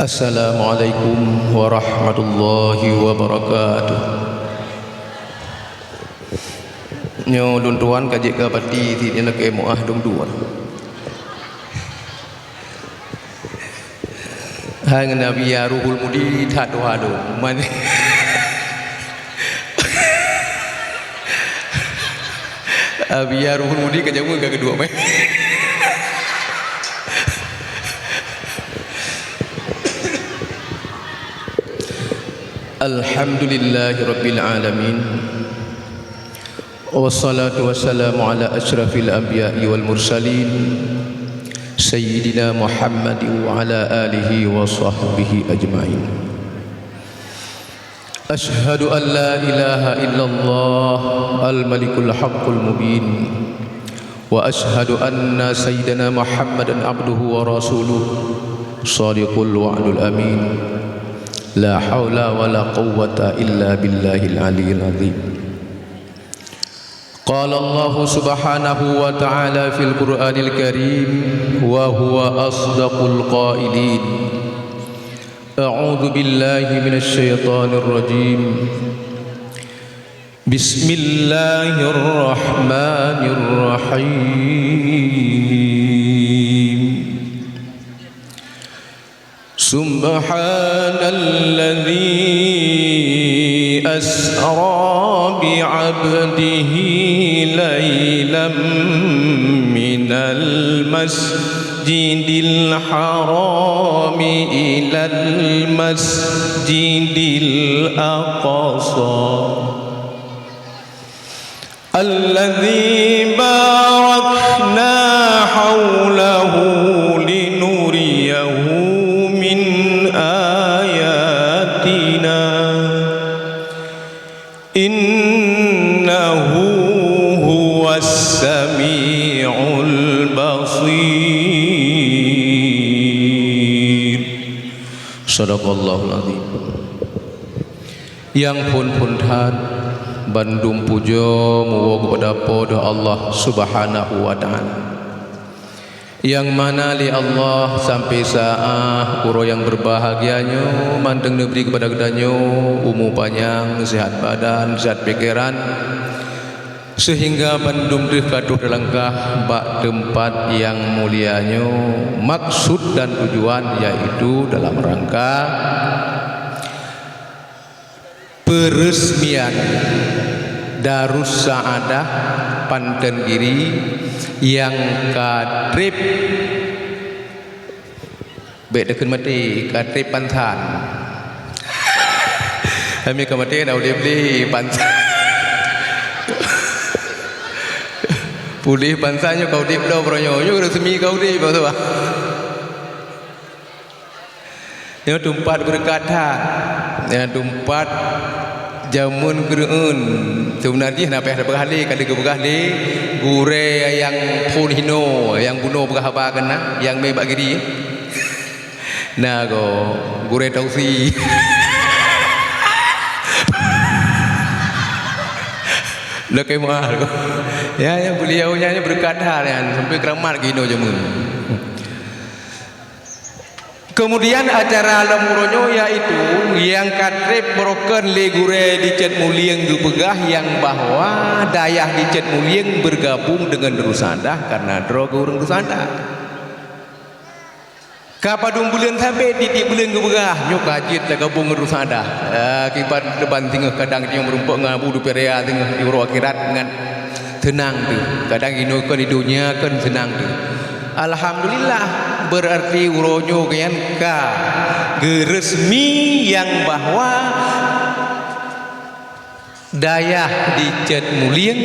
Assalamualaikum warahmatullahi wabarakatuh. Nyo dun tuan kajik ke pati ti nak muah dum duan. Hai Nabi ya ruhul mudi thatu hadu man. Abi ya ruhul mudi kajak mun kedua mai. Alhamdulillahi rabbil alamin. Wassalatu wassalamu ala asyrafil anbiya'i wal mursalin Sayyidina Muhammad wa ala alihi wa sahbihi ajma'in. Ashhadu an la ilaha illallah al-malikul haqqul mubin. Wa ashhadu anna sayyidina Muhammadan abduhu wa rasuluh Shadiqul wa'dul amin. La hawla wa la quwwata illa billahil aliyyil azim. Qala Allah subhanahu wa ta'ala fil Qur'anil Karim wa huwa asdaqul qailin. A'udzu billahi minasy syaithanir rajim. Bismillahirrahmanirrahim. Subhanalladzi asra bi'abdihi laylan minal masjidil harami ilal masjidil aqsa alladzi barakna hawlahu linuriyahu innahu huwas sami'ul basir. Sadaqallahul azim. Yang pun than bandum pujo muwa kepada pada Allah Subhanahu wa taala. Yang mana li Allah sampai saat uro yang berbahagianya manteng negeri kepada kedanyo umur panjang, sehat badan, sehat pikiran, sehingga bandum dekaduh langkah bak tempat yang mulianya. Maksud dan tujuan yaitu dalam rangka peresmian Darus Saadah Panten Giri yang katrip bedakan mati katrip pantan. Kami ke mati dah boleh beli pantan. Pulih pantannya kau dip dah beronyo resmi kau dip betul tak? Yang tempat berkata, yang tempat jamun kereun sebenarnya kenapa ada berhali kada ke berhali gure yang pun hino yang bunuh berhaba kena yang me bagiri nah go gure tausi lekai mahal ya yang beliaunya berkata sampai keramat gino jamun. Kemudian acara lamuronyo yaitu yang katrip broken legure di Cet Mulieng dupegah yang bahwa dayah di Cet Mulieng bergabung dengan Darussadah karena droga urang Darussadah. Kapadung bulan sampai titik bulan dupegah nyok hajit gabung dengan Darussadah. Akibat depan tinggal kadang dia merumpuk ngabu du perea tengah di uro akhirat dengan tenang tu. Kadang ino kan di dunia kan senang tu. Alhamdulillah berarti uronyo kian ka geresmi yang bahwa dayah di Cet Mulieng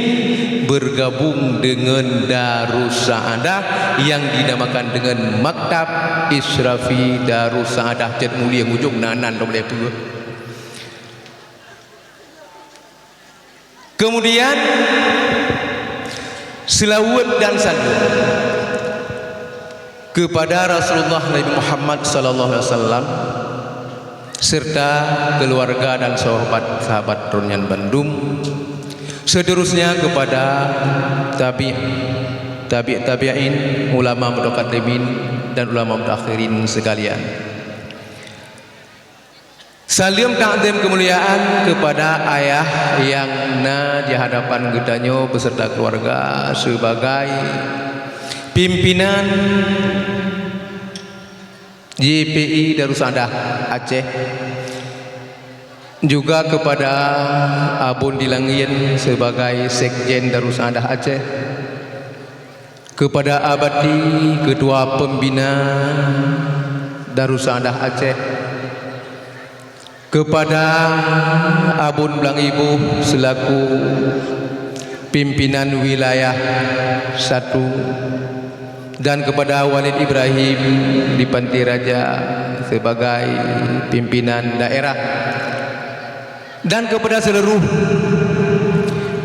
bergabung dengan Darussadah yang dinamakan dengan Maktab Isyrafi Darussadah Cet Mulieng ujung nanan boleh tu. Kemudian selawat dan salam kepada Rasulullah Nabi Muhammad sallallahu alaihi wasallam serta keluarga dan sahabat Runyan Bandung, seterusnya kepada tabi'in, ulama mutaqaddimin dan ulama mutakhirin sekalian. Salam takdim kemuliaan kepada ayah yang di hadapan gedanya beserta keluarga sebagai pimpinan JPI Darussadah Aceh, juga kepada Abun Dilangin sebagai Sekjen Darussadah Aceh, kepada Abadi Ketua Pembina Darussadah Aceh, kepada Abun Belang Ibu selaku pimpinan wilayah 1, dan kepada Walid Ibrahim di Panti Raja sebagai pimpinan daerah, dan kepada seluruh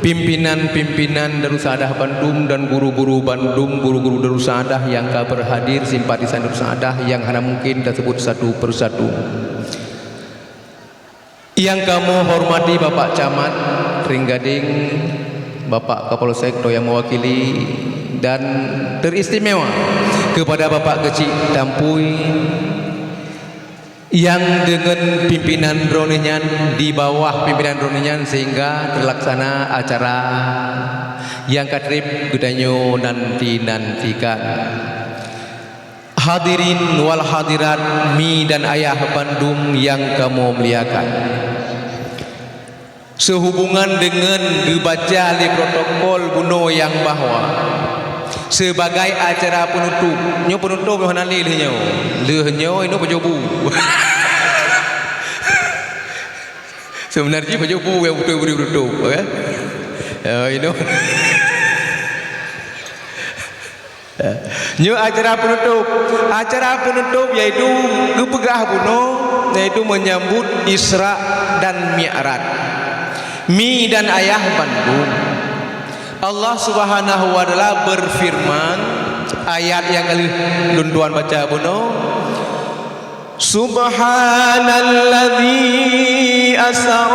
pimpinan-pimpinan Darussadah Bandung dan guru-guru Bandung, guru-guru Darussadah yang berhadir, simpatisan Darussadah yang hanya mungkin kita sebut satu persatu. Yang kamu hormati Bapak Camat Ringgading, Bapak Kapolsek yang mewakili, dan teristimewa kepada Bapak Kecik Tampuy yang dengan pimpinan Droninyan, di bawah pimpinan Droninyan, sehingga terlaksana acara yang katrip gedanyo nanti-nantikan. Hadirin wal hadirat mi dan ayah Bandung yang kamu muliakan, sehubungan dengan dibaca di protokol buno yang bahwa sebagai acara penutup, mana lehnya itu pejobu. Sebenarnya pejobu yang betul-betul penutup, itu. Nyo acara penutup yaitu kepegah buno, yaitu menyambut Isra dan Mi'raj mi dan ayah Bandung. Allah Subhanahu wa taala berfirman, ayat yang kali lunduan baca buno, Subhanalladzi asra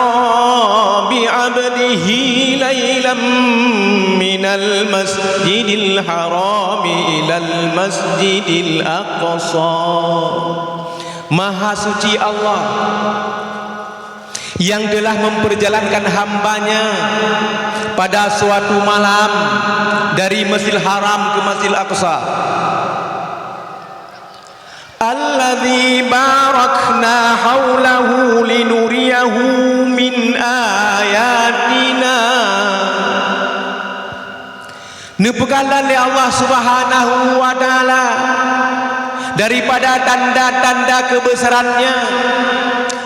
bi 'abdihi lailam minal masjidil harami ilal masjidil aqsa. Maha suci Allah yang telah memperjalankan hambanya pada suatu malam dari Masjidil Haram ke Masjidil Aqsa. Alladzi barakna haulahu linuriyahu min ayatina. Nepegalan oleh Allah Subhanahu wa taala daripada tanda-tanda kebesarannya,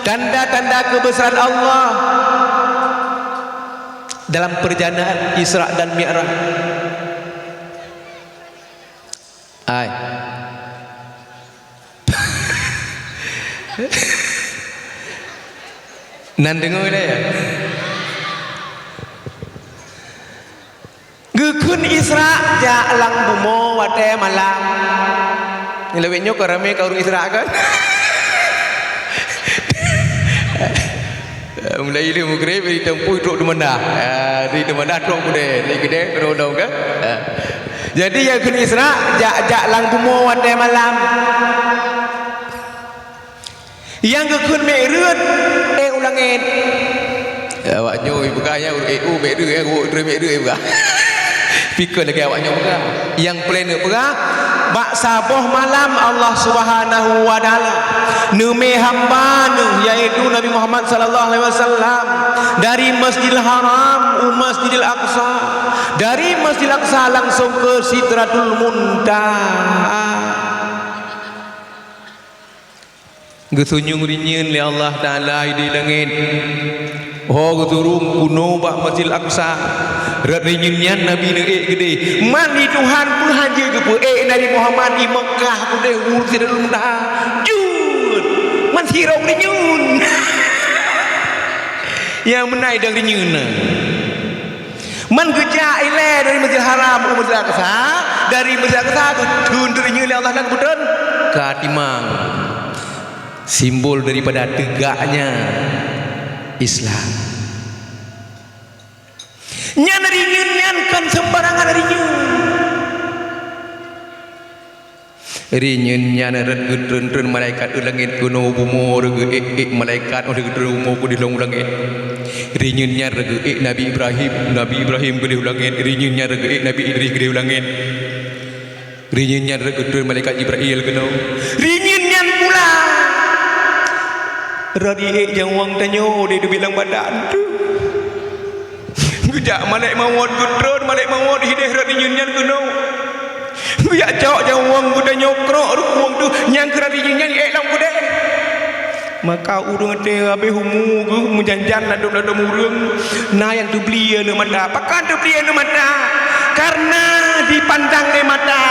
tanda-tanda kebesaran Allah dalam perjalanan Isra dan Mi'raj. Nan dengar dah ya. Gekun Isra jalang bumo wate malam. Ni lebih nyok rame kau Isra kan. Mulai dia mugre beri tempuh duduk di mana. Di mana duduk kude, di gede kedodong kan. Jadi yang gekun Isra jalang bumo wate malam. Yang gekun Mi'raj ulangin. Awak nyoy bukanya Mi'raj Mi'raj buka. Fikir lagi awak nyoy buka. Yang plan buka bak saboh malam Allah Subhanahu wa taala nume hamba yaitu Nabi Muhammad sallallahu alaihi wasallam dari Masjidil Haram Masjidil Aqsa, dari Masjidil Aqsa langsung ke Sidratul Muntaha. Gesunyung rinyin li Allah Ta'ala di langit. Oh geturung kuno bak Masjidil Aqsa. Rat rinyinyan Nabi ne gede. Mandi Tuhan pun haji ke pu Nabi Muhammad di Mekah kude Sidratul Muntaha. Jud. Man sirong rinyun. Yang menai dang rinyun. Man geja ile dari Masjidil Haram ke Masjidil Aqsa, dari Masjidil Aqsa ke tun rinyun li Allah nak putun katimang. Simbol daripada tegaknya Islam. Nyan rinyun nyan kan sembarangan rinyun. Rinyen nyana red gudrun malaikat ulangit kuno bumo regu malaikat oleh gudrun bumo ku di langit. Rinyen nyana regu Nabi Ibrahim ku di langit. Rinyen nyana regu Nabi Idris ku di langit. Rinyen nyana regu gudrun malaikat Jibril kuno. Rinyen nyana pula radi yang wang tanyo di bilang badan tu. Gejak malaikat mawad gudrun malaikat mawad hidayah radi nyen kuno. Ya cok jang wang kuda nyokrok ruang tu nyang keradi nyan elang kuda maka urang te abe humu gu menjanjan ladum urang na yang tu belia ne mata pakan tu belia ne mata karena dipandang ne mata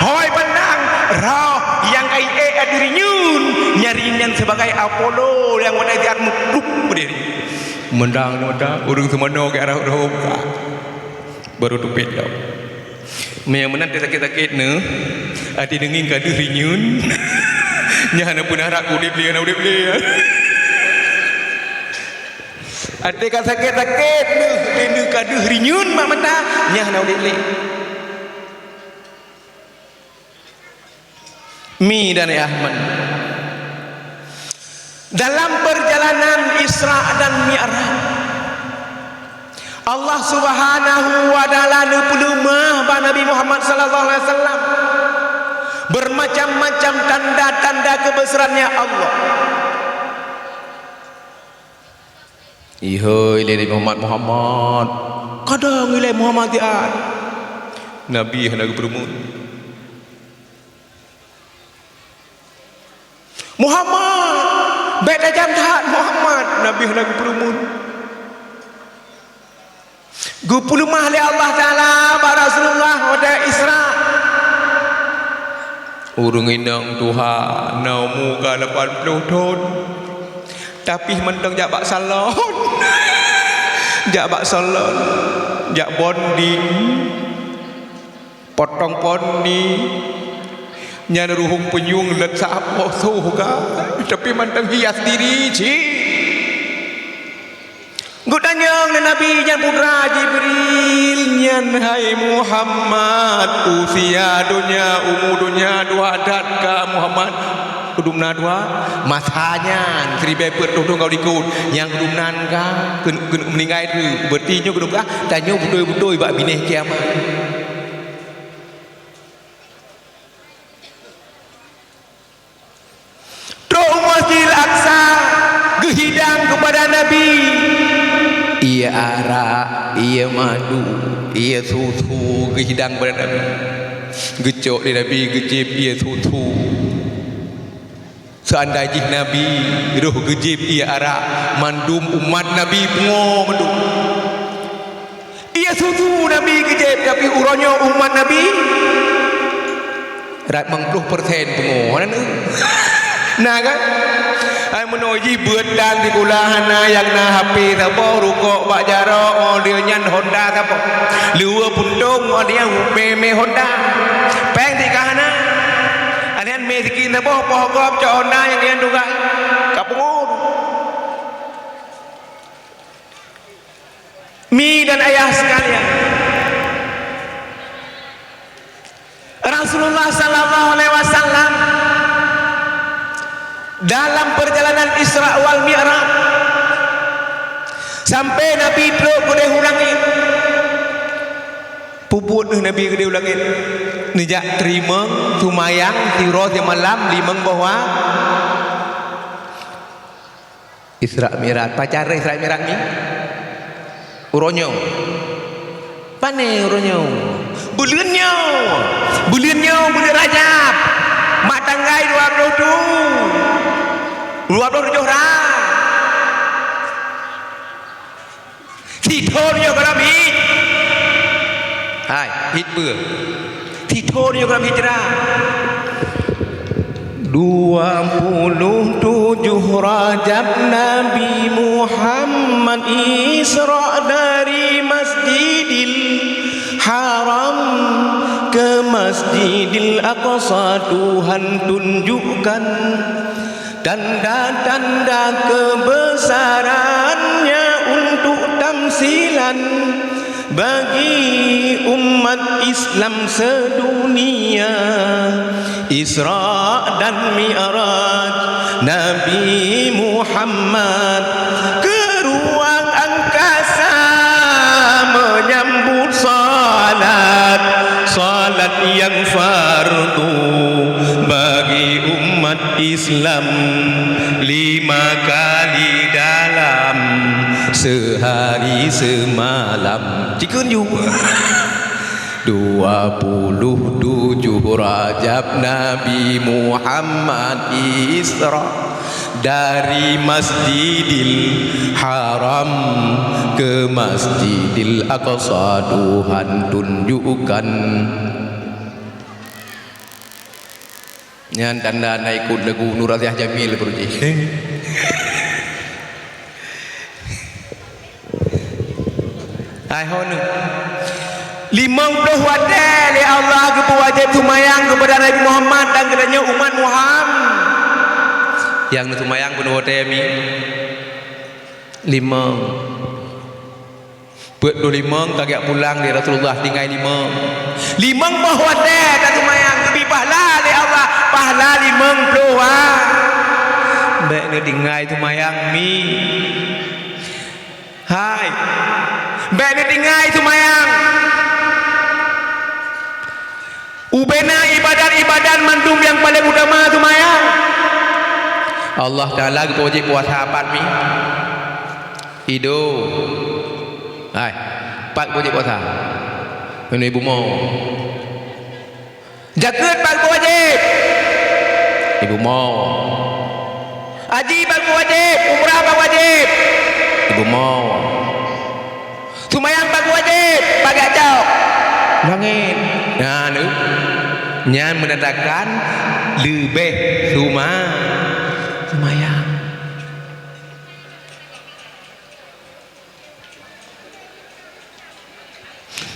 hoi pandang roh yang kai adiri nyun nyari nyan sebagai Apollo yang wadai tiar mukluk berdiri mendang mata urang semana ke arah roh baru tu pedau yang menanti sakit-sakit ne ati dengin kadu rinyun nyana pun harap udip dia ati kan sakit-sakit ne dengin kadu rinyun mak mata nyana udip dia Mi dan Ahmad dalam perjalanan Isra dan Mi'raj Allah Subhanahu wa taala nupulumah ba Nabi Muhammad sallallahu alaihi wasallam bermacam-macam tanda-tanda kebesarannya Allah. Ihoi Nabi Muhammad kadang nilai Muhammad dia Nabi hendak berumun Muhammad beda jam taat Muhammad Nabi hendak berumun Gupulu mahli Allah Ta'ala Rasulullah pada Isra urung inang Tuhan naumu ke 80 tahun tapi mendeng jak bak salon jak bonding potong pondi nyana ruhung penyung let sapo suka tapi mendeng hias diri cik Gudanyang Nabi yang putra Jibril nyan hai Muhammad usia dunia umur dunia dua adat ka Muhammad kudumna dua masanya seribe pertutung kau dikut yang kudumnan ka meninggal tu bertinyo kudum ka tanyo betul-betul bak bineh kiamat Doa Masjid Aqsa gehidang kepada Nabi ia arak, ia madu, ia susu gehidang pada Nabi gecok di Nabi gejib ia susu seandainya Nabi roh gejib ia arak mandum umat Nabi pengo mandum ia susu Nabi gejib tapi uronyo umat Nabi rat 60% pengo nah kan ai menoji beut dan di kulahana yang na HP tapo rukok bak jaro dia nyan Honda tapo lua puntung dia me Honda peng di kahana anian me dikin tapo pohogop cho Honda yang dia duga kapungod Mi dan ayah sekalian Rasulullah sallallahu alaihi wasallam dalam perjalanan Isra wal Mi'raj sampai Nabi duduk ke langit puput Nabi ke langit nijak terima sumayang tiroh di malam limang bahwa Isra Mi'raj pacar Isra Mi'raj ni uronyo pane uronyo buliannya bulan Rajab mak tanggai 20 Johraที่โทษอยู่กับฮิตhai hit bữaที่โทษอยู่กับhijrah 27 Rajab Nabi Muhammad Isra dari Masjidil Haram ke Masjidil Aqsa Tuhan tunjukkan tanda-tanda kebesarannya untuk tamsilan bagi umat Islam sedunia. Isra dan Mi'raj Nabi Muhammad ke ruang angkasa menyambut salat yang fardu bagi umat Islam 5 kali dalam sehari semalam. Cikun juga 27 Rajab Nabi Muhammad Isra dari Masjidil Haram ke Masjidil Aqsa. Tuhan tunjukkan nyan tanda ikut lagu Nur Aziah Jamil Burji. Hai honu 50 wadai li Allah kepada tumayang kepada Nabi Muhammad dan kepadanya umat Muhammad yang tumayang pun wadai mi 5 buat 25 kagak pulang di Rasulullah tinggal 5 bah wadai dan tumayang lebih pahala li Allah pahala 50 wah baik dia tinggal tumayang mi hai baik dia tinggal tumayang ubena ibadat-ibadat mandum yang paling utama tu mayang Allah Ta'ala kita wajib puasa apa mi ido hai pak wajib puasa ini ibu mau zakat pak wajib ibu mau haji pak wajib umrah pak wajib ibu mau tumayang pak wajib pak gacau langit nah nu nyan menandakan lebih lumayan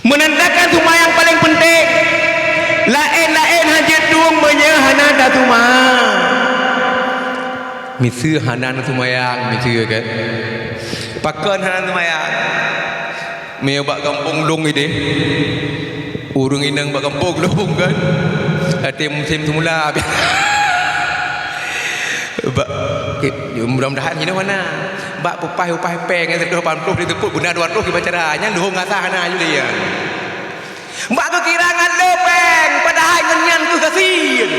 menandakan tumayang paling penting lain-lain hajat duung menyehana datuma misu hanan tumayang misu kan pakan hanan tumayang meobak kampung long ide urung inang bak kampung long kan hati musim semula bak mudah-mudahan ini mana bak pupai peng yang terduh 80 ditepuk guna 200 dibacaranya duhung ngatahana aja dia bak kekirangan lepeng padahal ngenyan tu kasihin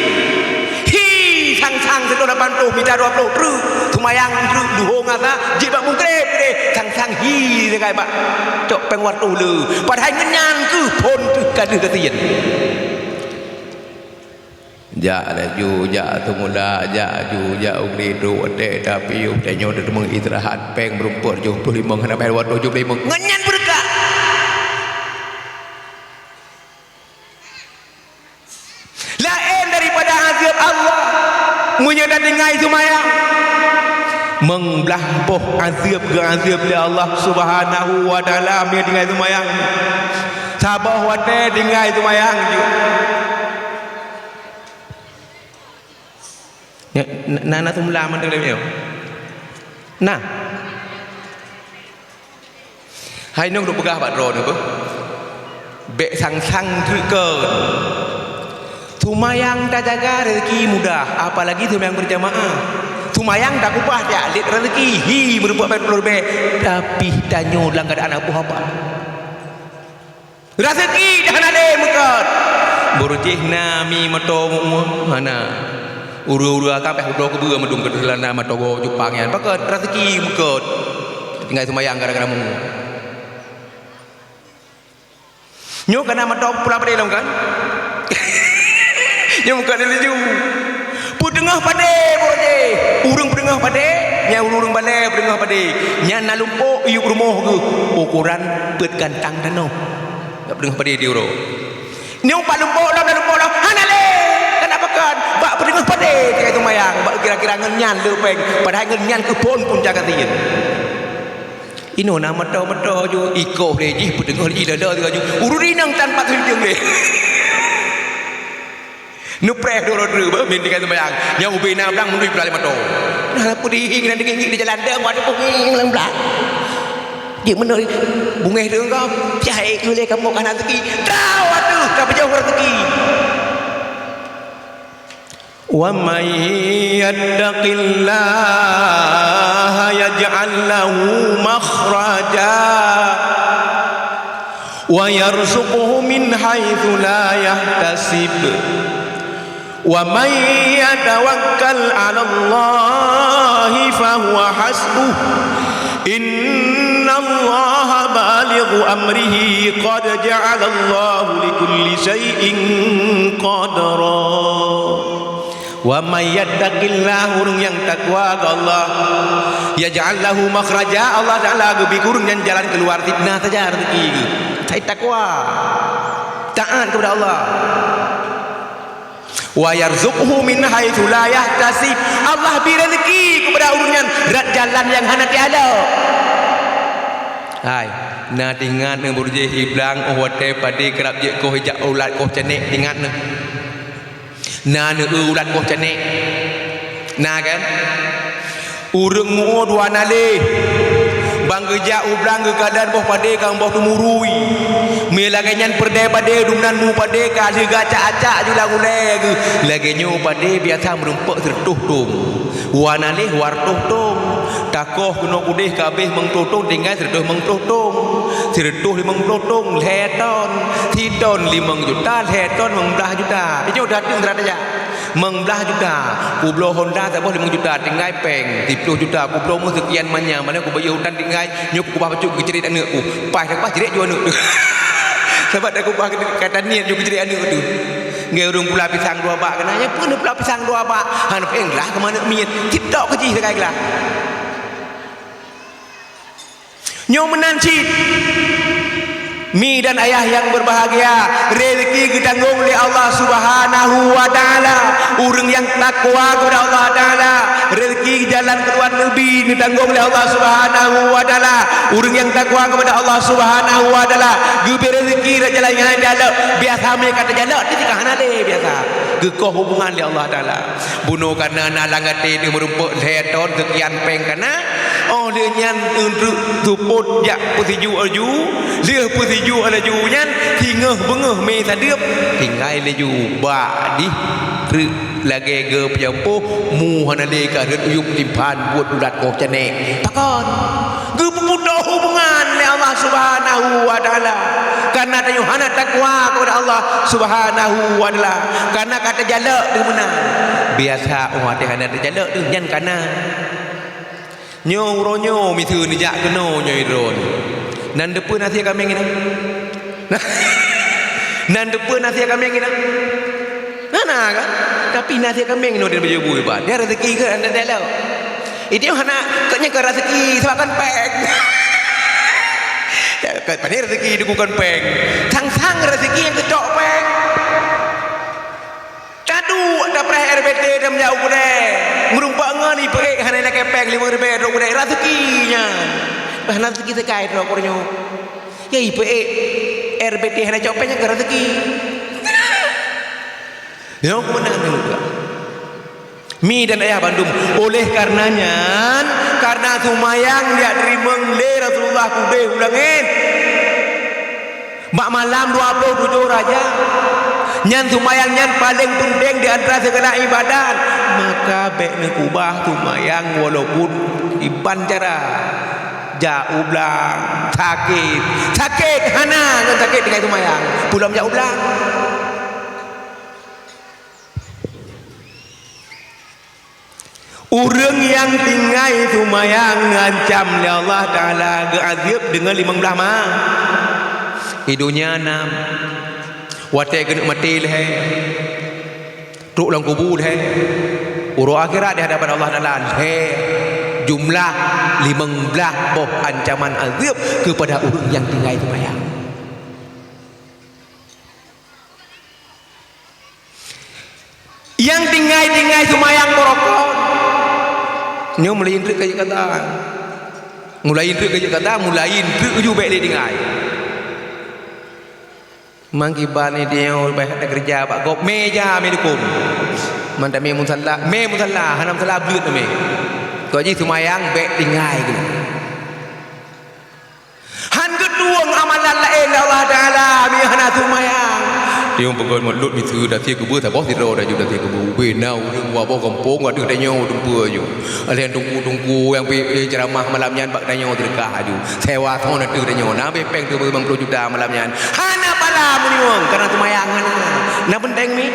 sang terduh 80 minta 20 terus tumayang duhung ngatah jibak mungkrep deh sang hi dia kayak bak cok peng waktu lu padahal ngenyan tu pun tu kaduh kasihin ja la ju ja tumula ja ju ja ugri du ade tapi udah nyoda mengistirahat peng berumpur 75 hana bayar 75 ngenyan berkah lain daripada azab Allah menyedat dengai sumayang mengbelah poh azab ke azab li Allah Subhanahu wa taala me dengai sumayang sabah wate dengai sumayang ju nana tu mula man dele nah hai nong duk begah bak ro ni bu bek sang terkeun tumayang tak jaga rezeki mudah apalagi tumayang berjamaah tumayang tak upah dia lit rezeki hi berbuat baik lebih tapi tanyo dalam keadaan apa rezeki dah ada mekat burjih nami mato mana uru-uru akan peh udah kebuah medung ke dalam nama togo Jepang yan pakat rezeki mekot tinggal semayang gara-gara mu nyok kana mato pula pada dalam kan nyok mekot dia laju put dengah pada boje urang dengah pada nya urang bale dengah pada nya nalumpo iuk rumah ke ukuran bet gantang dano dengah pada dia ro nyok palumpo lam hanale bak pedengah pada dia tu mayang bak kira-kira ngenyan lepeng padahal ngenyan ke pun jaga tin ino nama mato ju iko leji pedengah leji dah tu ju ururinang tanpa tunjung le nu preh do rodru ba min dia tu mayang nya ubina blang mendui pelali mato nah pudi ngin denging di jalan dah wat pung lang blak dia menoi bungeh dia kau cai kule kamu kan rezeki dah waduh ka jauh rezeki Wa may yattaqillaha yaj'al lahu makhraja wa yarzuqhu min haitsu la yahtasib wa may yatawakkal 'ala Allahi fa huwa hasbuh innallaha balighu amrihi qad ja'ala Allahu likulli shay'in qadara. Wa may yattaqillah, orang yang takwa ke Allah, yaj'al lahu makhraja, Allah Taala gebi kurung dan jalan keluar fitnah saja rezeki. Saya takwa, taat kepada Allah. Wa yarzuqhu min haitsu la yahtasib, Allah beri rezeki kepada orang yang jalan yang hana tiada. Hai, na tingat nang burje iblang hote padi kerap je ko hijak ulat ko cenek tingat na. Na ne ulat ko cenek. Na kan? Urang mu dua nale. Bang geja ublang ke kadan boh pade kang boh tumurui. Me lagi nyan perde pade dumnan mu pade ka juga acak-acak jula gule. Lagi nyu pade biasa merumpuk tertuh tung. Wanale war tuh tung. Takoh kena kudih kabeh mengtotong tinggal tertuh mengtotong. Tertuh 5 totong leton. Tidon 5 juta leton 15 juta. Itu dah ting terada ya. 15 juta. Kublo Honda tak boh 5 juta tinggal peng 30 juta. Kublo mu sekian banyak mana ku bayar hutan tinggal nyuk ku bah pacuk cerit anak ku. Pai tak pas cerit jual anak tu. Sebab aku bah kata niat nyuk cerit anak tu. Ngai urung pula pisang 2 bak kenanya pun pula pisang 2 bak. Han peng lah ke mana miet. Tidak keji sekali lah. Nyo menancit mi dan ayah yang berbahagia, rezeki ditanggung oleh Allah Subhanahu wa taala. Orang yang takwa kepada Allah Taala, rezeki jalan keluar negeri ditanggung oleh Allah Subhanahu wa taala. Orang yang takwa kepada Allah Subhanahu wa taala, gebi rezeki dak jalan yang jalan biasa me kata jalan di kahana le biasa. Gekoh hubungan dengan Allah Taala. Bunuh karena nalangate dia merumpuk seton sekian peng kana oh dia nyan untuk tuput jak pusiju aju dia pusiju aju nyan tingah bengah me tadep tinggal leju ba di lagi ge pjampuh mu hanale ka uyup timpan buat ulat kok cenek takon ge pemudah hubungan dengan Allah Subhanahu wa taala karena ada yohana takwa kepada Allah Subhanahu wa taala karena kata jalak dia menang biasa orang ada hana jalak tu nyan kana nyo ronyo mitu ni jak keno nyo idron nan depan nasi kami ngina nan depan nasi kami ngina nana kan tapi nasi kami ngino dia baju buat dia rezeki ke anda dalau itu hana katnya ke rezeki sebab kan peng kat pada rezeki dukukan peng sang rezeki yang kedok peng kadu ada preh RBT dan menjauh kuda merumpak ngani perek hana nak peng 5 ribu dok kuda rezekinya bahana rezeki sekai dok kornyo ya IPE RBT hana copenya ke rezeki ya aku menang juga mi dan ayah Bandung oleh karenanya karena sumayang dia terima le Rasulullah kude ulangin mak malam 27 raja nyan sumayang nyan paling penting di antara segala ibadat maka baik nak ubah sumayang walaupun iban cara jauh belang sakit hana kan sakit dengan sumayang pulang jauh belang orang yang tinggal sumayang ngancam oleh Allah Ta'ala geazib dengan 15 mah hidupnya 6 watai kena mati lah truk dalam kubur lah urut akhirat di hadapan Allah Ta'ala jumlah 15 boh ancaman azab kepada orang yang tinggal sumayang yang tinggal sumayang merokok nyo mulai indrik kaya kata mulai indrik uju baik dia tinggal mangkiban ni dia baik ada kerja pak gop meja medikum mantap me musalla hanam salah belut me kau ji sumayang baik tinggal gitu han kedua amalan lain Allah Taala mi hana sumayang Yang pegawai malut itu dah tiga kubur tak boleh tidur dah juga tiga kubur. Benau dengan wabah kampung ada tanya tumpu aja. Ada yang tunggu yang ceramah malamnya bak tanya terkah aja. Sewa tahun ada tanya. Nabi peng tu 50 juta malamnya. Hana pala meniung karena tumayangan. Nah penting ni.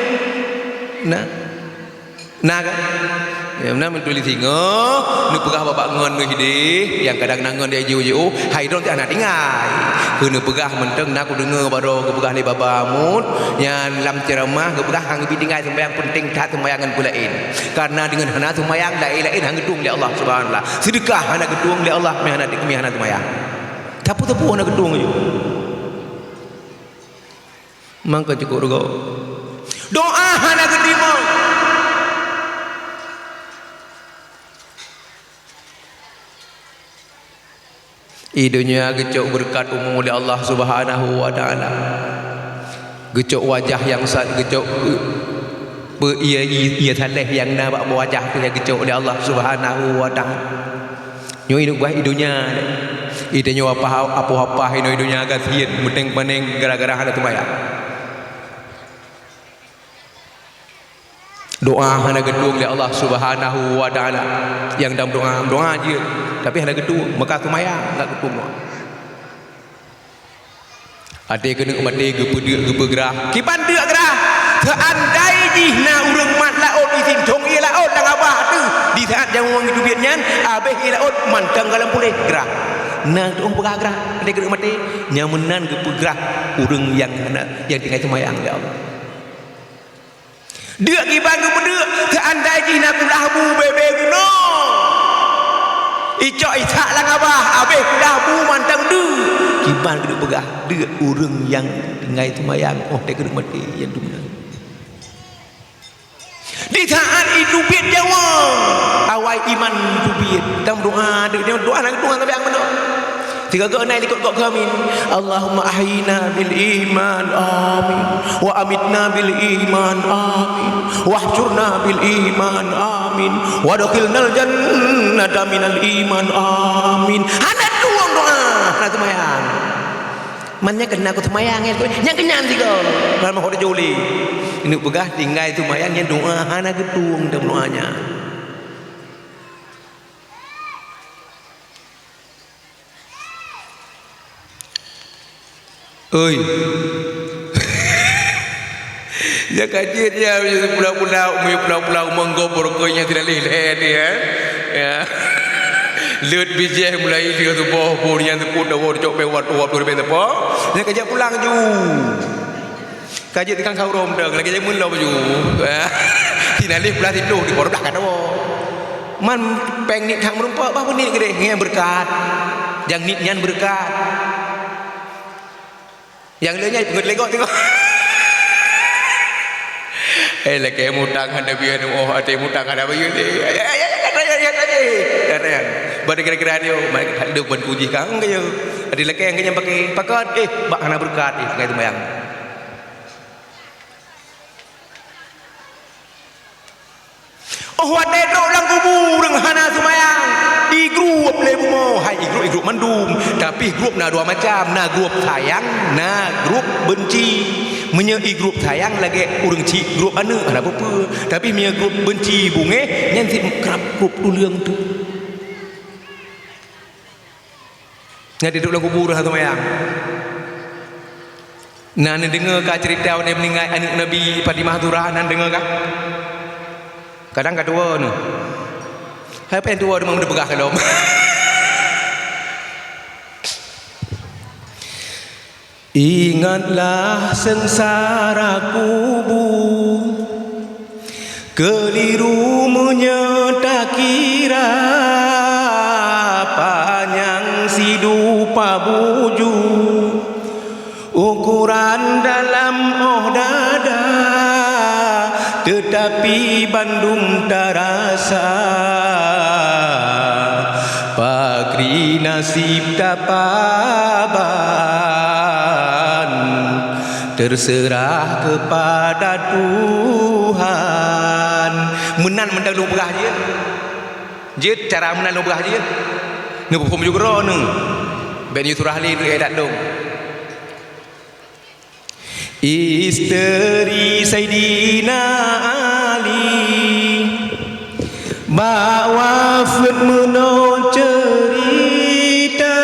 Nah kan? Ya benar mentuli tinggal. Nu pegah bapak ngon nu hidih. Yang kadang nangon dia jiu-jiu. Hai dong anak tinggal. Kena pegah menteng nak aku dengar baru ke pegah ni baba mut yang lam ceramah ke pegah hang bi tinggal sembahyang penting tak sembayangan pulain karena dengan hana sembahyang lain-lain hang gedung li Allah Subhanahu wa taala sedekah hana gedung li Allah mi hana sembahyang tapu-tapu hana gedung je mangka cukup doa hana gedimo Idunya gecok berkat umum oleh Allah Subhanahu wa taala. Gecok wajah yang gecok ia taleh yang nampak wajah tu yang gecok oleh Allah Subhanahu wa taala. Nyo hidup buah idunya. Idunya apa idunya kasihan meneng-meneng gara-gara ada tumayang. Doa hana gedung oleh Allah Subhanahu wa taala. Yang dalam doa je tapi hana gedung maka tumayang tak gedung ada kena mati gepe gerah kipan deuk gerah seandai jihna urang mat laut isin jong ia laut lang abah tu di saat yang wang hidup nyan abeh ia laut mantang galam pulih gerah nah orang pegah gerah ada kena mati nyamenan gepe gerah urang yang tinggal tumayang ya Allah deuk kipan gepe deuk seandai jihna kulahu bebe geno icok isak lang abah abeh dah bu mantang du kiban keduk begah deuk urang yang tinggal tumayang dia keduk mati yang dunia di saat itu biat jawab awal iman dubiat dalam doa doa nak doa tapi yang mana tiga kau naik ikut kau amin Allahumma ahyina bil iman amin wa amitna bil iman amin wahjurna bil iman amin wa dakhilnal jannata minal iman amin ada doang doa nak tumayang mannya kena aku tumayang itu yang kenyan tiga kalau mau joli ini pegah tinggal tumayangnya doa hana gedung dalam doanya oi ya kajian ya pulau-pulau menggobor konya tidak leh dia ya lut bijeh mulai dia tu boh yang tu pun dah cok pewat tu ben apa dia kerja pulang ju kajian tikang kau rom deng lagi mun lo ju tidak leh pulang tidur di bawah belakang dah man peng ni thang merumpak bah ni gede ngai berkat yang ni nyan berkat yang lainnya pengut legok tengok lagi mutang ada biar ada mutang ada biar ya pada kira-kira dia mereka ada ban uji kang kayo ada lagi yang kanya pakai pakat bak hana berkat kayak itu mayang ada dok lang kubur hana sumayang di grup lebu mo hai grup mandum tapi grup na dua macam na grup sayang na grup benci menye grup sayang lagi urang ci grup anu ada apa tapi menye grup benci bunge nyanti kerap grup uleung tu ngadi duduk lang kubur hatu mayang nah dengar ka cerita orang meninggal anak Nabi Fatimah Turah nan dengar ka kadang kedua nu hai pen tua demam debegah kalau ingatlah sengsara kubur keliru menyata kira panjang sidupa buju ukuran dalam dada tetapi Bandung terasa pagri nasib tapaban terserah kepada Tuhan menan mendang lu berah je cara menan lu berah je nu pun juga nu ben surah li tu edat dong isteri Sayyidina Ali bawa menon cerita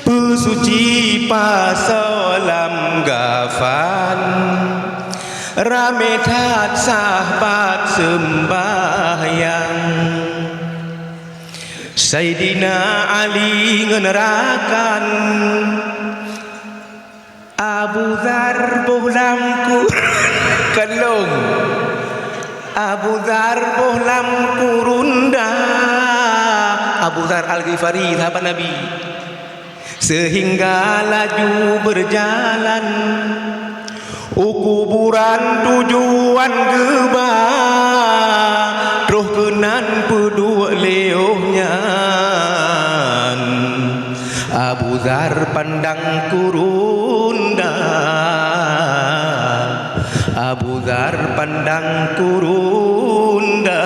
pesuci pasalam gafan rame tat sahabat sembahyang Sayyidina Ali ngenerakan Abu Dzar bohlamku kelong Abu Dzar bohlamku runda Abu Dzar Al-Ghifari sahabat Nabi sehingga laju berjalan kuburan tujuan gebah roh kenan pedua leohnya Abu Dzar pandang kurunda Abu Dzar pandang kurunda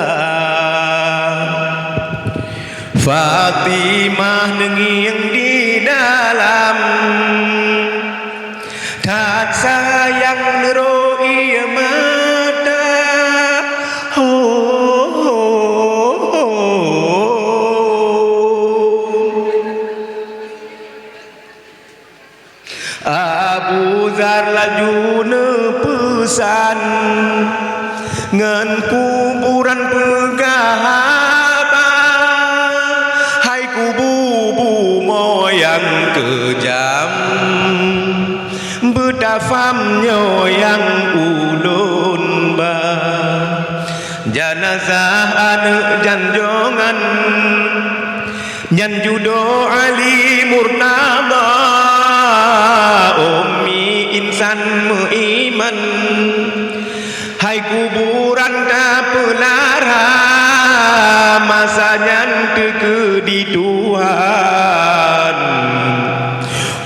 Fatimah nenging di dalam tak sayang neroi mata Abu Dzar laju nepesan ngan kuburan pegahaba hai kubu moyang kejam betafam nyoyang ulun ba janazah anak janjongan nyan judo Ali Murnada Umi insan muiman hai kuburan kapelara masanya teke di Tuhan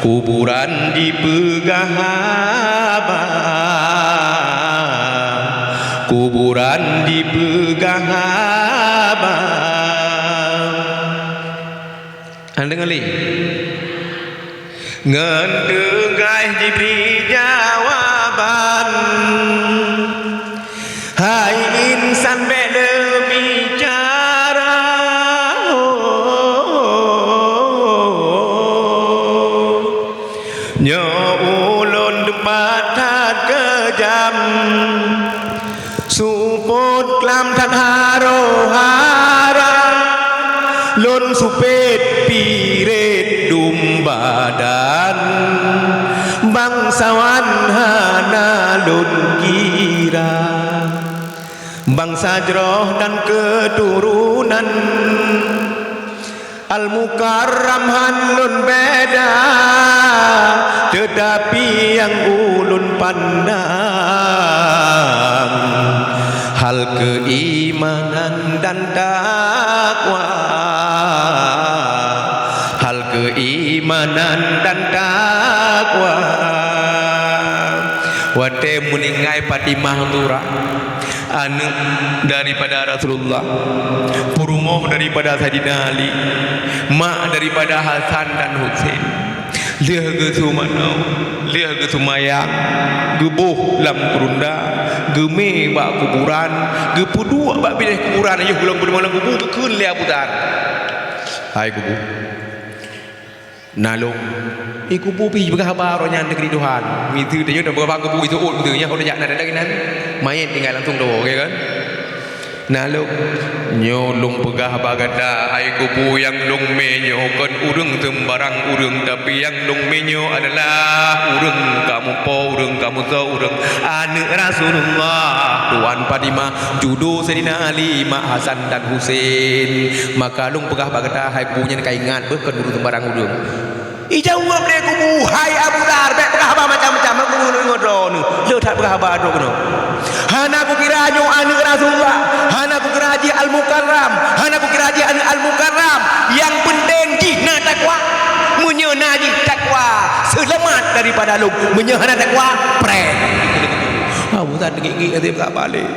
kuburan dipegahaba kuburan dipegahaba anda ngali ngendengai diberi jawaban hai insan beda bicara nyo ulun depat kejam suput klam tan haro hara lun supet piret dumbadan bangsawan hana lun kira bangsa jroh dan keturunan Al-Mukarram hanun beda tetapi yang ulun pandang hal keimanan dan takwa hal keimanan dan takwa wate muningai Fatimah Nura anu daripada Rasulullah purumoh daripada Sayyidina Ali mak daripada Hasan dan Husain liah ke sumanau liah ke sumayang gebuh lam kurunda geme bak kuburan gepudua bak pilih kuburan ayo ulang bermalam kubu keun liah putar hai kubu nalung kubu pi berkhabar ronya negeri Tuhan mitu dia dah berapa kubu itu mitu nya udah jak ada lagi nan main tinggal langsung do okay kan nalung nyolong pegah bagada hai kubu yang long menyo kon urung sembarang urung tapi yang long menyo adalah urung kamu po urung kamu so urung anak Rasulullah Tuan Fatimah judo Sayyidina Ali Mak Hasan dan Husain maka long pegah bagada hai kubunya kaingat bukan urung sembarang urung ijawab dia kubu hai Abu Dzar bek pegah macam-macam aku ngono le tak pegah do kono hana aku kira nyo anak Rasulullah hana aku kira haji Al-Mukarram hana aku kira haji Al-Mukarram yang penting jihna takwa menyena ji takwa selamat daripada lu menyena takwa prank Abu Dzar gigi dia tak balik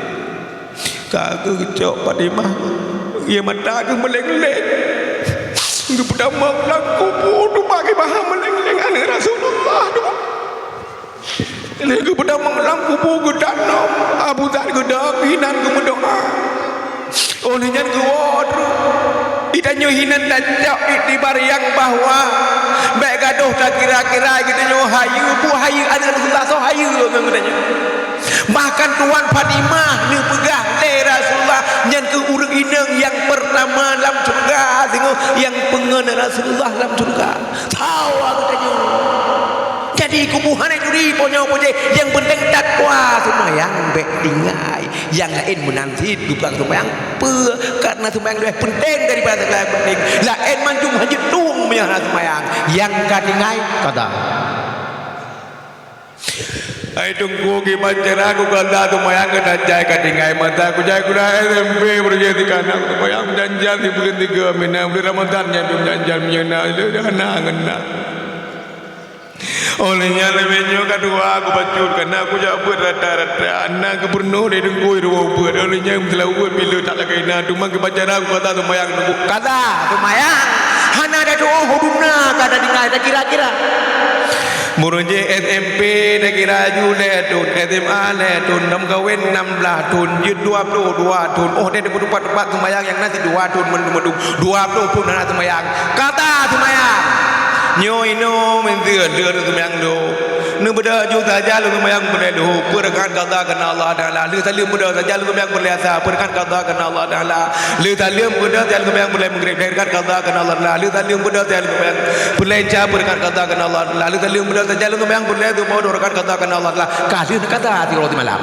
kagak kecok Fatimah ia mata ke meleng-leng ke pedama laku bodoh pakai bahan meleng-leng anak Rasulullah Lagi pada mengelam kubu ke tanam Abu Dhar ke dakinan ke mendoa olehnya ke wadru itanya hinan dan jauh itibar yang bahwa baik gaduh tak kira-kira kita nyo hayu bu hayu ada Rasulullah so hayu katanya bahkan tuan Fatimah ni pegah le Rasulullah yang ke urang inang yang pertama dalam surga tengok yang pengen Rasulullah dalam surga tahu katanya jadi kubuhan itu di punya yang penting takwa semayang baik tinggai yang lain menanti dupang semayang karena semayang lebih penting daripada yang penting lain manjung hanya tung menyahara semayang yang katingai kata ai tunggu ki pancara aku kata semayang kena jai katingai mata aku jai kuda SMP berjati kana semayang janjian di bulan 3 minang bulan Ramadan yang janjian menyena ngena olehnya lebihnya kedua aku bacut karena aku jauh rata-rata anak kepenuh dari dengkui dua buat olehnya melawat bila tak lagi nak cuma kebacaran aku kata semayang nunggu kata semayang hana ada doa huduna kata dengar tak kira-kira Murunje SMP dah kira jule tun SMA le tun nam kawin 16 tun yud 22 tun oh dia dapat tempat semayang yang nanti 2 tun mendu 20 tun anak semayang kata semayang nyo ino mentir dia tu yang do nu beda ju saja lu yang berledu perkan kata kana Allah taala lu salim beda saja lu yang berliasa perkan kata kana Allah taala lu salim beda saja lu yang boleh menggerakkan kata kana Allah taala lu salim beda saja lu yang berlenca perkan kata kana Allah taala lu salim beda saja lu yang berledu mau dorkan kata kana Allah taala kasih kata hati roti malam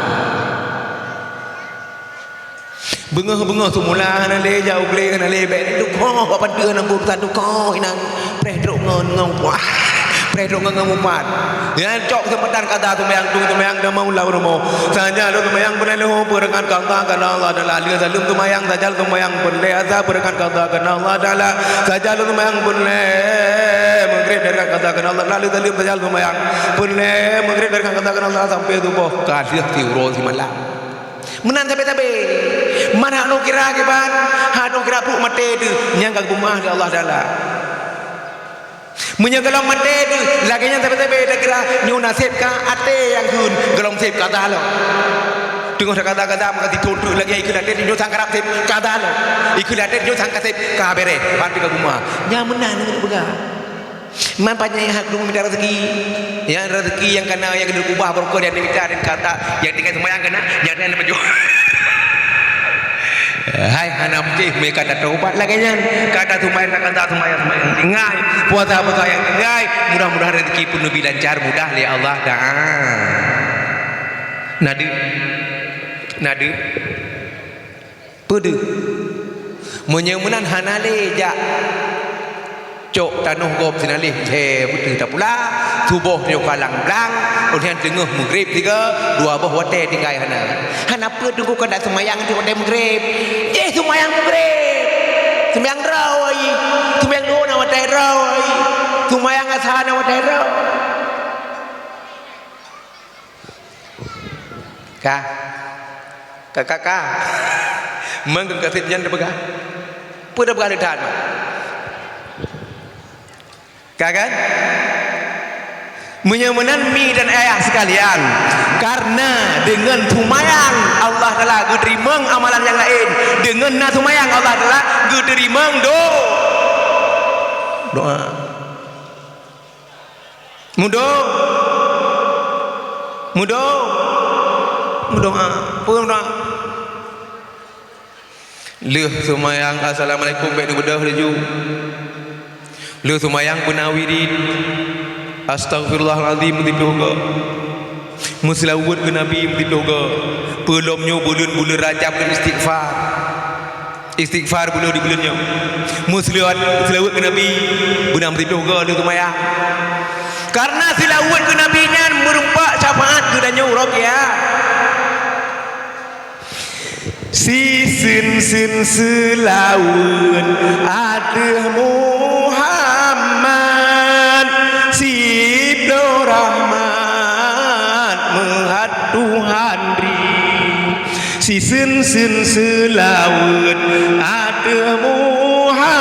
bengah semula nale jauh ble nale be duk ho apa dia nang bukan duk ho inang predok ngong wah predok ngong umat ya cok semedan kata tumayang dah mau lau mau saja lu tumayang benar lu berkan kata kana Allah taala dia salim tumayang saja tumayang boleh asa berkan kata kana Allah taala saja lu tumayang boleh maghrib berkan kata kana Allah lalu salim saja tumayang boleh maghrib berkan kata kana Allah sampai subuh kasih tiuro si malam menan sampai mana no kira ke ban ha no kira pu mate tu nyangka rumah Allah taala menyegelong mate tu laginya sampai dah kira nyu nasib ka ate yang kun gelong sip kata lo tengok kata-kata maka ditontu lagi ikut ate nyu sang karap sip kata lo ikut ate nyu sang kasip ka bere ban ke rumah nya menan ngu bega man panjang hak dulu minta rezeki yang rezeki yang kena yang kena ubah berukur yang dibicara dan kata yang tinggal semayang kena yang ada baju hai hanam teh mereka kata taubat lagi yang kata semayang kata semayang tinggal puasa apa yang tinggal mudah-mudahan rezeki pun lebih lancar mudah oleh Allah dah nade pede menyemunan hanale jak cok tanuh gom sinalih je putih tak pula tubuh dia kalang blang kemudian tengah maghrib tiga dua buah hotel tinggal hana apa tunggu kada semayang di hotel maghrib semayang maghrib semayang rawai semayang dona hotel rawai semayang asana hotel raw kakak mengkem kasih jangan debega pada berada dan kan menyemenan mi dan ayah sekalian karena dengan tumayang Allah telah diterima amalan yang lain dengan na tumayang Allah telah diterima doa mudah leh tumayang assalamualaikum baik bedah leju lu semayang penawirin astagfirullahaladzim mutidoga muslawud ke nabi mutidoga belumnya bulan Rajab dan istighfar bulan di bulannya muslawud ke nabi benar mutidoga lu semayang karena silawud ke nabi nya merumpak syafaat kedanya urok ya sin selawud ada Tuhan sin selawat ada Muhammad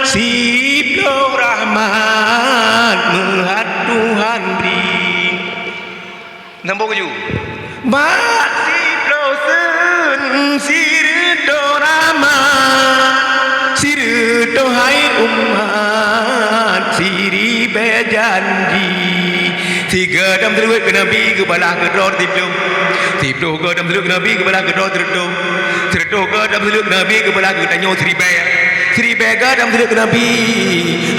siblo rahmat menghad Tuhan kampung ju mak si dosen sirdo rama sirdo hai umat siri bejanji tiga dam terluat ke Nabi ke balah ke dror tiplum tiplum ke dam terluat ke Nabi ke balah ke dror terduh terduh ke dam terluat ke Nabi ke balah ke tanyo Sri Bega dalam hidup Nabi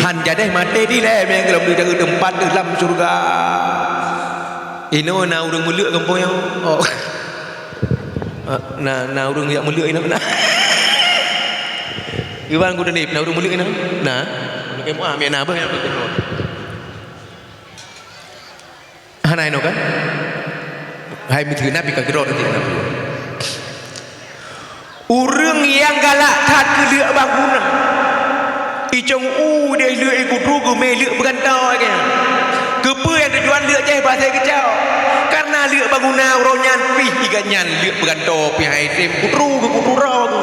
han jadeh mati di lem yang dalam di tempat dalam surga ino na urang meluk kampung yang oh na urang yang meluk ino na iwan ku denip na urang meluk ino na ke mo ame na ba yang betul hanai no kan hai mi thina pi ka gro nanti na urang yang galak that ke lek bangunan icong dia lek ikut rugu me lek berantau ke kepa yang tujuan lek jeh bahasa kecau karena lek bangunan ronyan pih iganyan lek berantau pi hai tem kutru ragu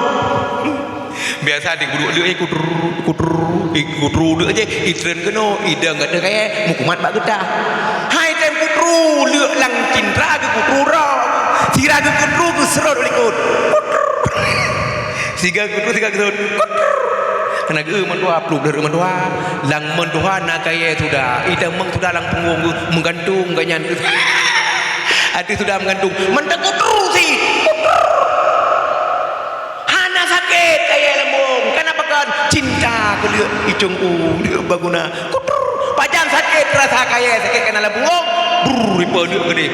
biasa di guru lek kutru lek je itren keno ida enggak ada kayak mukumat bak getah hai tem kutru lek lang cintra ke kutru ragu sira ke kutru ke serot likut tiga kutu kena ge mentua peluk dari mentua lang mentua nak kaya sudah ida meng sudah lang punggung menggantung ganyan ati sudah menggantung mentek kutu si hana sakit kaya lembung kenapa kan cinta ke liuk icung liuk baguna kutu pajang sakit rasa kaya sakit kena lembung ripa liuk gede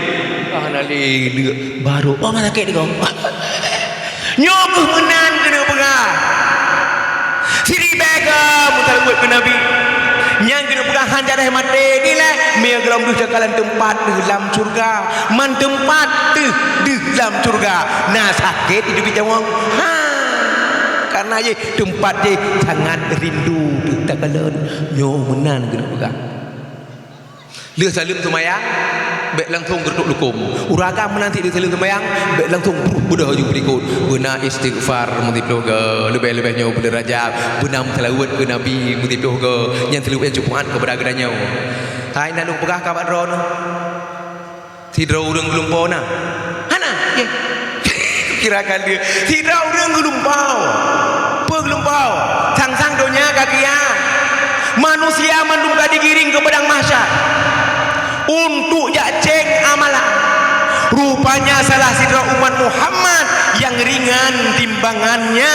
hana liuk baru mana sakit dia nyobuh menan kena pegah Sri Bega mutal buat ke Nabi yang kena pegah hanjarah mati ni lah mea geram du cakalan tempat dalam surga man tempat dalam surga nah sakit hidup jawang karena je tempat je sangat rindu tak kalan nyobuh menan kena pegah leh salim semayang bek langsung gertuk lukum uraga menanti di salim semayang bek langsung budah hujung berikut benar istighfar mutiploh ke lebih-lebihnya berderaja benar telawat ke Nabi mutiploh ke yang terlupa cupuan kepada gedanya hai nalung pegah kabar drone tidak urang gelumpau na hana ye kirakan dia tidak urang gelumpau pegelumpau sang-sang donya kakia manusia mandungka digiring ke padang mahsyar untuk jaceng amalan rupanya salah sidra umat Muhammad yang ringan timbangannya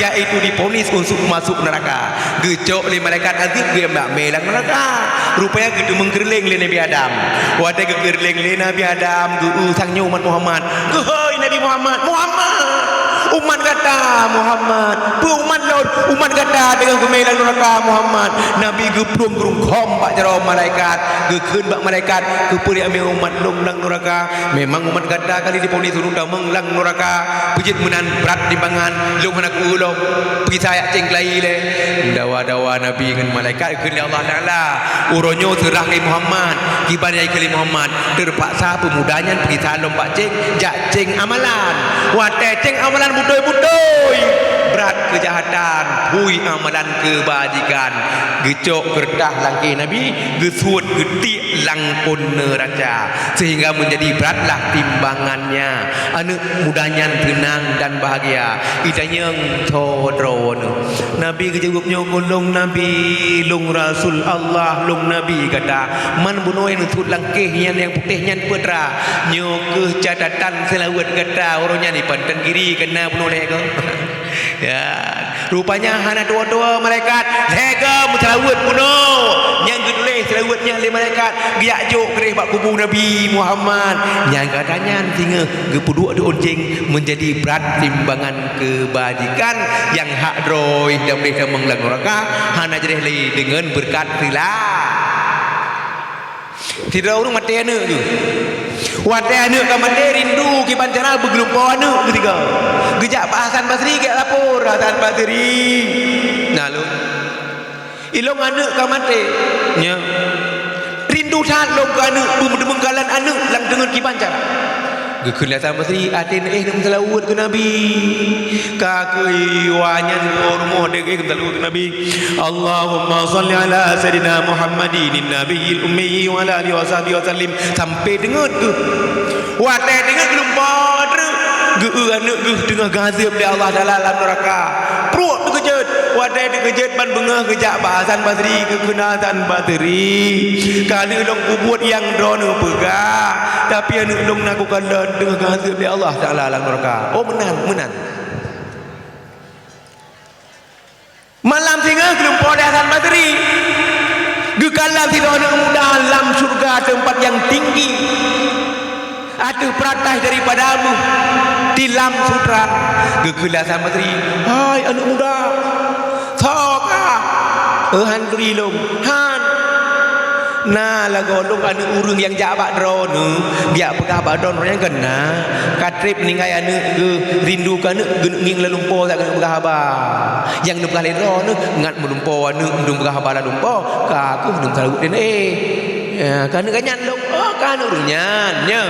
yaitu diponis untuk masuk neraka gecok le malaikat azib ge mbak melang neraka rupanya gitu menggerling le Nabi Adam wate gegerling le Nabi Adam geu sangnya umat Muhammad gehoi Nabi Muhammad umat kata Muhammad umat laut umat kata dengan gemelang neraka Muhammad Nabi geprung gerung pak jero malaikat gekeun bak malaikat kepuri ame umat long lang neraka memang umat kata kali diponis urang menglang neraka pujit menan berat timbangan long anak ulong pergi saya cengklai le dawa-dawa Nabi dengan malaikat keun Allah Taala uronyo serah ke Muhammad kibanai ke Muhammad terpaksa pemudanya pergi salom pak ceng jak ceng amalan wate ceng amalan budoi berat kejahatan hui amalan kebajikan gecok gerdah langkih Nabi gesuat getik langkun neraca sehingga menjadi beratlah timbangannya anak mudanya tenang dan bahagia itanya todron Nabi kejugupnya golong Nabi long Rasul Allah long Nabi kata man bunuh yang tut langkihnya yang putihnya putra nyok catatan selawat kata orangnya di pantan kiri kena bunuh lego ya rupanya hana dua-dua malaikat lega mutalawat bunuh yang geduleh selawatnya le malaikat biak jok kereh bak kubur Nabi Muhammad yang katanya singa gepuduk de onjing menjadi berat timbangan kebajikan yang hak droi dan mereka menglang neraka hana jereh le dengan berkat rilah tidak urang mati anak tu wate anak ka mati rindu ki pancana begelumpau anak ketiga gejak Pak Hasan Basri ke lapor Hasan Basri nah lu ilong anak ka mati nya rindu tat long ka anak bemenggalan anak lang dengan ki pancana gekeun Hasan Basri atin nak selawat ke Nabi ka kei wanyan rumah de ke selawat ke Nabi Allahumma salli ala sayidina Muhammadin nabiyil ummi wa ala alihi wasallim sampai dengar tu Watai dengan gelumpar geu anak geu tengah gazib di Allah dalam neraka. Perut terkejut, watai terkejut ban bengah kejak bahasan Basri kekenatan Basri. Kana dong kubut yang drone pegah, tapi anak dong lakukan tengah gazib di Allah dalam neraka. Oh menang. Malam tinggal gelumpar di Hasan Basri. Gekalah tidak ada muda dalam surga tempat yang tinggi. Ada peratah daripadamu tilam sutra. Gekalah Hasan Basri. Hai anak muda, thokah han gerilung han nah lagolong anu urang yang jabat drone dia pegah badon yang kena katrip ningai anu rindu kan nging lelumpo tak kena pegah haba yang nu pegah ledro nu ngat melumpo anu ndung pegah haba lumpo ka aku ndung salut den kan ganyan dong kan urunyan nya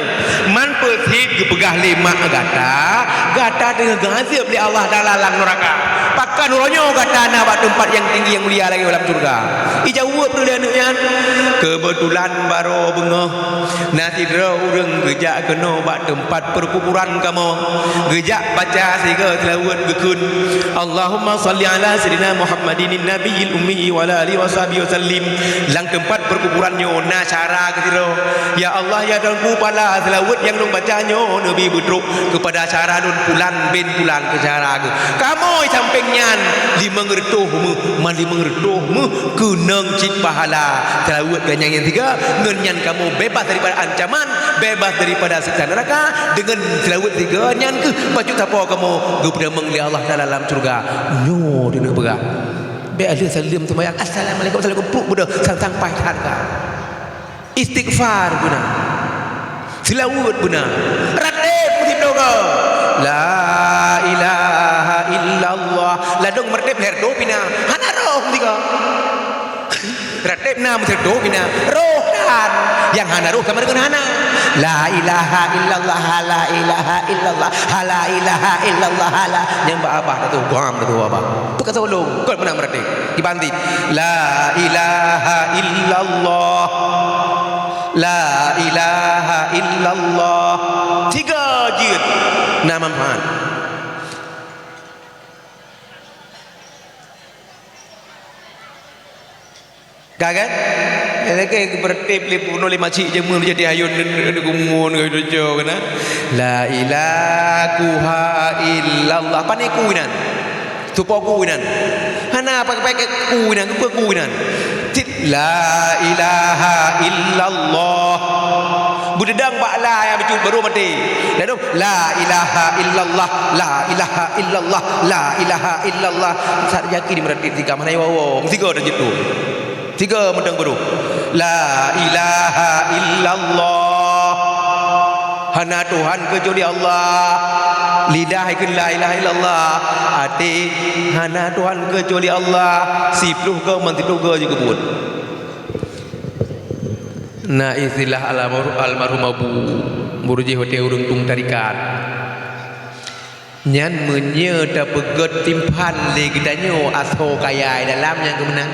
man perhit ke pegah lima gata dengan gazib di Allah dalam neraka pakan uronyo gata na tempat yang tinggi yang mulia lagi dalam surga ijauh perlu anaknya kebetulan baro bengah nasi dra urang gejak kena bak tempat perkuburan kamu gejak baca sehingga selawat gekun Allahumma salli ala sayyidina Muhammadin nabiyil ummi wa ala alihi washabihi wasallim lang tempat perkuburannya na cara ketira ya Allah ya dalku pala selawat yang long bacanya nabi bedruk kepada cara nun pulan bin pulan ke cara kamu sampingnya lima ngertuhmu man lima ngertuhmu kunang cit pahala selawat ganyang yang tiga ngenyan kamu bebas daripada ancaman bebas daripada siksa neraka dengan selawat tiga nyan ke baju tapo kamu kepada mengli Allah dalam surga nyo di negara be ada salim sembahyang assalamualaikum assalamualaikum budak sang pai harga istighfar guna selawat guna ratib mutidoga la ilaha illallah ladung merdep herdo pina hanaroh tiga ratib na mutido pina rohan yang hanaroh kamar dengan hana la ilaha illallah la ilaha illallah la ilaha illallah la yang apa tu guam tu apa pekat tolong kau pernah merdep dibanti la ilaha illallah la ilaha illallah tiga jid nama Muhammad kaget lagi bertip lipu nol lima cik jemu jadi ayun gumun gitu kan la ilaha illallah apa ni kuinan tupo kuinan hana pakai kuinan apa kuinan la ilaha illallah budedang bakla yang betul baru mati lalu la ilaha illallah la ilaha illallah la ilaha illallah saat yakin berarti tiga mana wow tiga dah jitu tiga mendang baru la ilaha illallah hana Tuhan kecuali Allah lidah ikut la ilaha illallah hati hana Tuhan kecuali Allah sipluh ke mantipluh ke juga buat nah istilah almarhum Abu Murji hotel urung tung tarikat nyan menye da peget timpan le gidanyo aso kayai dalam yang kemenang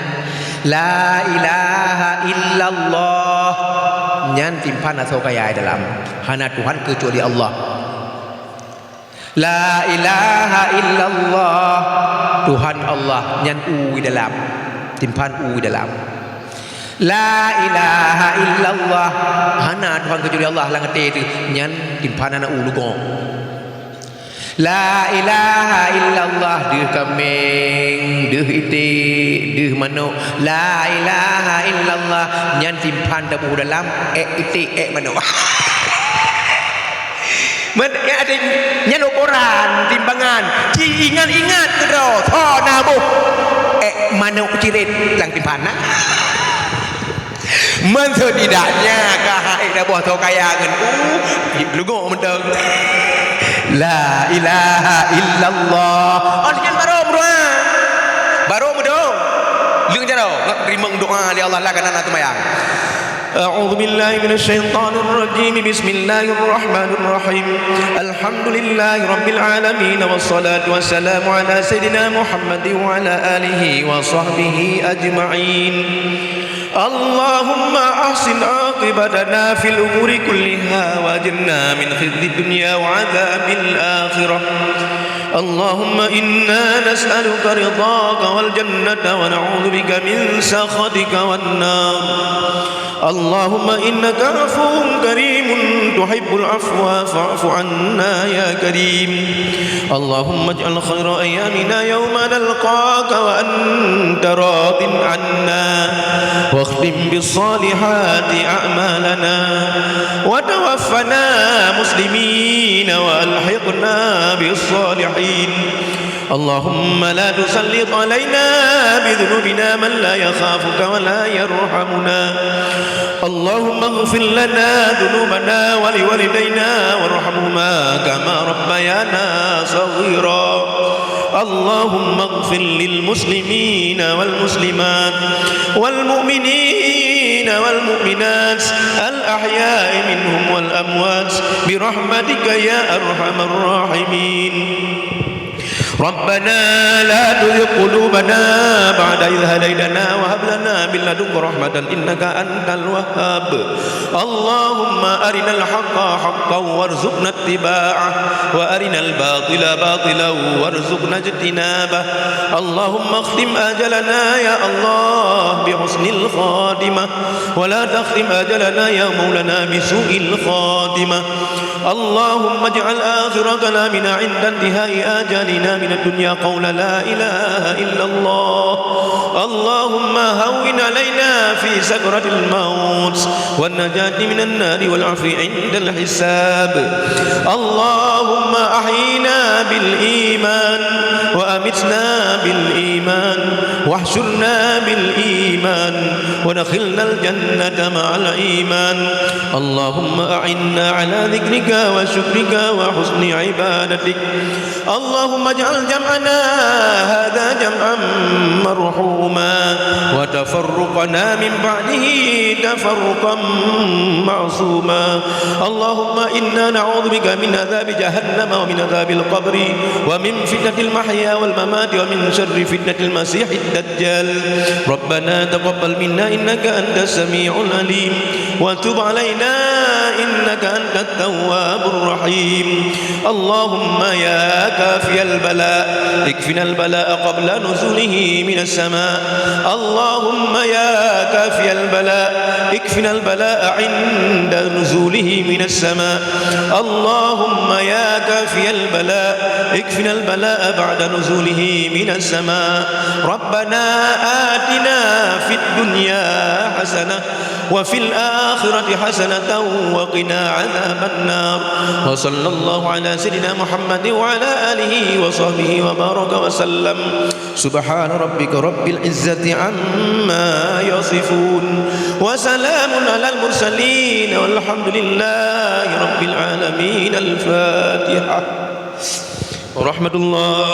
la ilaha illallah nyan timpan aso kayai dalam hana Tuhan kecuali Allah la ilaha illallah Tuhan Allah nyan u dalam timpan u dalam la ilaha illallah hana Tuhan kecuali Allah lang te tu nyan timpan ana u lugong la ilaha illallah deuh kameng deuh ite deuh manuk la ilaha illallah nyan timpan tabu dalam ite manuk men ada nyan ukuran timbangan ci ingat kedo tho nabuh manuk cirit lang timpan na men setidaknya kahai dah buah tau kaya ngan lugok menteng la ilaha illallah aljan baru mudong lung jaro ngak rimeng doa di Allah lah kana temayang أعوذ بالله من الشيطان الرجيم بسم الله الرحمن الرحيم الحمد لله رب العالمين والصلاة والسلام على سيدنا محمد وعلى آله وصحبه أجمعين اللهم أحسن عاقبتنا في الأمور كلها وأجرنا من خزي الدنيا وعذاب الآخرة. اللهم إنا نسألك رضاك والجنة ونعوذ بك من سخطك والنار. اللهم إنك عفو كريم تحب العفو فاعف عنا يا كريم. اللهم اجعل خير أيامنا يوم نلقاك وأنت راض عنا، واختم بالصالحات أعمالنا، وتوفنا مسلمين وألحقنا بالصالحين. اللهم لا تسلط علينا بذنوبنا من لا يخافك ولا يرحمنا. اللهم اغفر لنا ذنوبنا ولوالدينا وارحمهما كما ربيانا صغيرا. اللهم اغفر للمسلمين والمسلمات والمؤمنين والمؤمنات الأحياء منهم والأموات برحمتك يا أرحم الراحمين. ربنا لا تزغ قلوبنا بعد إذ هديتنا وهب لنا من لدنك رحمة إنك أنت الوهاب. اللهم أرنا الحق حقا وارزقنا اتباعه، وأرنا الباطل باطلا وارزقنا اجتنابه. اللهم اختم أجلنا يا الله بحسن الخاتمة، ولا تختم أجلنا يا مولانا بسوء الخاتمة. اللهم اجعل آخر كلامنا عند انتهاء آجالنا من الدنيا قول لا إله إلا الله. اللهم هون علينا في سكرة الموت والنجاة من النار والعفو عند الحساب. اللهم أحينا بالإيمان وأمتنا بالإيمان واحشرنا بالإيمان ودخلنا الجنة مع الإيمان. اللهم أعنا على ذكرك وشكرك وحسن عبادتك. اللهم اجعل جمعنا هذا جمعا مرحوما وتفرقنا من بعده تفرقا معصوما. اللهم إنا نعوذ بك من عذاب جهنم ومن عذاب القبر ومن فتنة المحيا والممات ومن شر فتنة المسيح الدجال. ربنا تقبل منا إنك أنت السميع العليم، وتب علينا إنك أنت التواب الرحيم. اللهم يا كافي البلاء اكفنا البلاء قبل نزوله من السماء. اللهم يا كافي البلاء اكفنا البلاء عند نزوله من السماء. اللهم يا كافي البلاء اكفنا البلاء بعد نزوله من السماء. ربنا آتنا في الدنيا حسنة وفي الآخرة حسنة وقنا عذاب النار. وصلى الله على سيدنا محمد وعلى آله وصحبه وبارك وسلم. سبحان ربك رب العزة عما يصفون وسلام على المرسلين والحمد لله رب العالمين. الفاتحة. ورحمة الله.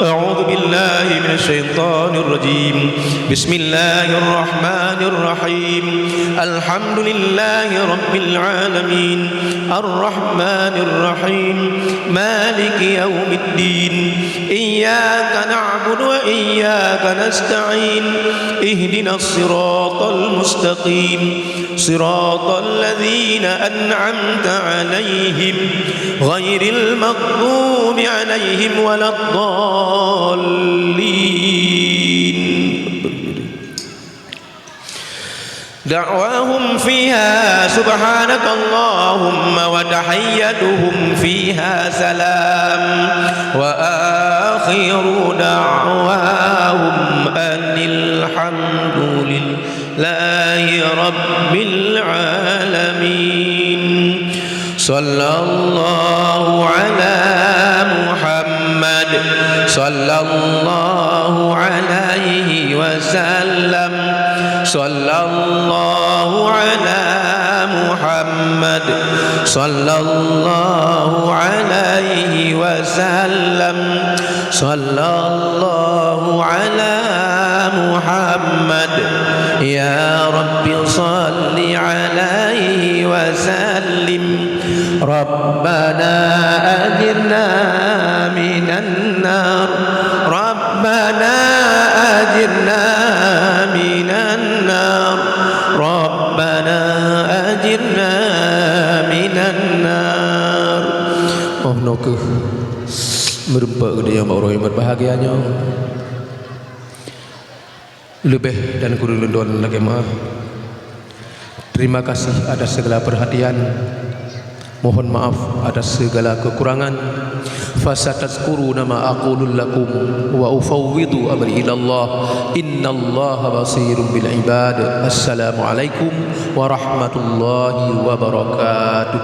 أعوذ بالله من الشيطان الرجيم. بسم الله الرحمن الرحيم. الحمد لله رب العالمين الرحمن الرحيم مالك يوم الدين. إياك نعبد وإياك نستعين. اهدنا الصراط المستقيم صراط الذين أنعمت عليهم غير المغضوب عليهم ولا الضالين. دعواهم فيها سبحانك اللهم وتحيتهم فيها سلام، وآخر دعواهم أن الحمد لله رب العالمين. صلى الله على محمد صلى الله عليه وسلم. صلى الله على محمد صلى الله عليه وسلم. صلى الله على محمد. يا رب صل عليه وسلم. ربنا أجرنا من النار. ربنا أجرنا من النار. ربنا mohon ke merempak dia yang orang yang berbahagianya. Lebih dan kurang lendon lagi mah. Terima kasih atas segala perhatian. Mohon maaf atas segala kekurangan. Fasatazkuruna ma aqulu lakum wa ufawwidu amri ila Allah. Innallaha basirun bil ibad. Assalamualaikum warahmatullahi wabarakatuh.